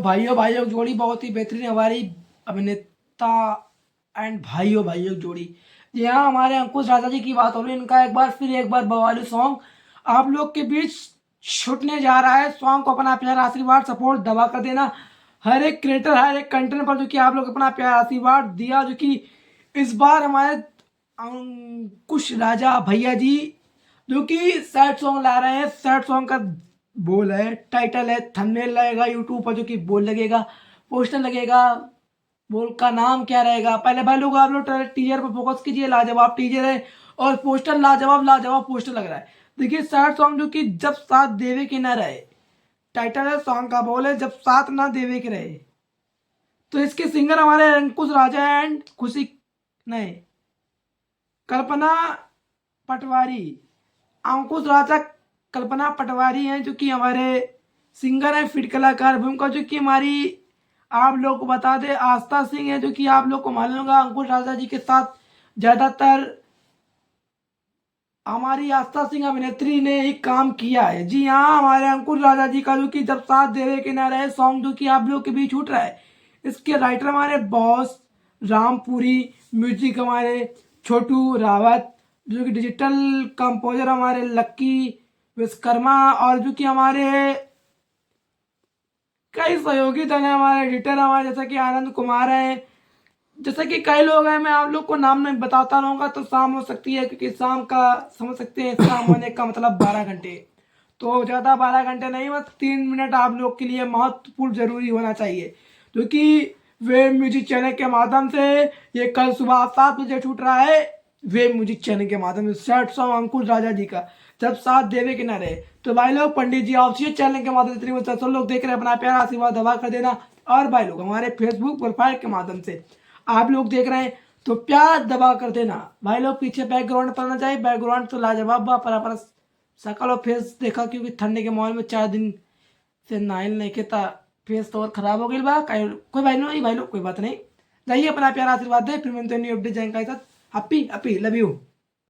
भाइयों भाइयों की जोड़ी बहुत ही बेहतरीन हमारी अभिनेता एंड भाइयों भाइयों की जोड़ी। जी हाँ, हमारे अंकुश राजा जी की बात हो रही है। इनका एक बार बवाली सॉन्ग आप लोग के बीच छूटने जा रहा है। सॉन्ग को अपना प्यार आशीर्वाद सपोर्ट दबा कर देना। हर एक क्रिएटर हर एक कंटेंट पर जो कि आप लोग अपना प्यार आशीर्वाद दिया, जो कि इस बार हमारे अंकुश राजा भैया जी जो कि सैड सॉन्ग ला रहे हैं। सैड सॉन्ग का बोल है, टाइटल है, थंबनेल लगेगा यूट्यूब पर जो कि बोल लगेगा, पोस्टर लगेगा। बोल का नाम क्या रहेगा? पहले भाई लोग आप लोग टीजर पर फोकस कीजिए। लाजवाब टीजर है और पोस्टर लाजवाब लाजवाब पोस्टर लग रहा है। देखिए सैड सॉन्ग जो कि जब साथ देवे के ना रहे, टाइटल है सॉन्ग का, बोल है जब साथ ना देवे के रहे। तो इसके सिंगर हमारे अंकुश राजा एंड खुशी नहीं, कल्पना पटवारी। अंकुश राजा कल्पना पटवारी हैं जो कि हमारे सिंगर हैं, फिट कलाकार भूमिका जो कि हमारी आप लोग को बता दें आस्था सिंह है, जो कि आप लोग को मालूम होगा अंकुश राजा जी के साथ ज्यादातर हमारी आस्था सिंह अभिनेत्री ने ही काम किया है। जी हाँ, हमारे अंकुश राजा जी का जो कि जब साथ देवे के ना रहे सॉन्ग जो कि आप लोग के बीच उठ रहा है, इसके राइटर हमारे बॉस रामपुरी, म्यूजिक हमारे छोटू रावत, जो कि डिजिटल कंपोजर हमारे लक्की विश्वकर्मा, और जो कि हमारे कई सहयोगी दल हैं। हमारे एडिटर हमारे जैसे कि आनंद कुमार हैं, जैसे कि कई लोग हैं। मैं आप लोग को नाम नहीं बताता रहूंगा तो शाम हो सकती है, क्योंकि शाम का समझ सकते हैं, शाम होने का मतलब 12 घंटे। तो ज़्यादा 12 घंटे नहीं, बस 3 मिनट आप लोग के लिए महत्वपूर्ण जरूरी होना चाहिए, क्योंकि वे म्यूजिक चैनल के माध्यम से ये कल सुबह 7 बजे छूट रहा है। वे म्यूजिक चैनल के माध्यम से सैड सॉन्ग अंकुश राजा जी का जब साथ देवे के ना रहे। तो भाई लोग पंडित जी ऑफिशियल चैनल के माध्यम से सब लोग देख रहे हैं, अपना प्यार आशीर्वाद दबा कर देना। और भाई लोग हमारे फेसबुक प्रोफाइल के माध्यम से आप लोग देख रहे हैं तो प्यार दबा कर देना। भाई लोग पीछे बैकग्राउंड पर ना जाए, बैकग्राउंड तो लाजवाब बा, पर शकल और फेस देखा, क्योंकि ठंडे के माहौल में 4 दिन से नाइल नहीं खेता, फेस तो और खराब हो गई बा। कोई भाई नहीं, भाई लोग कोई बात नहीं, जाइए अपना प्यार आशीर्वाद दे। फिर मिलते हैं न्यू अपडेट जानकारी के साथ। Happy happy love you.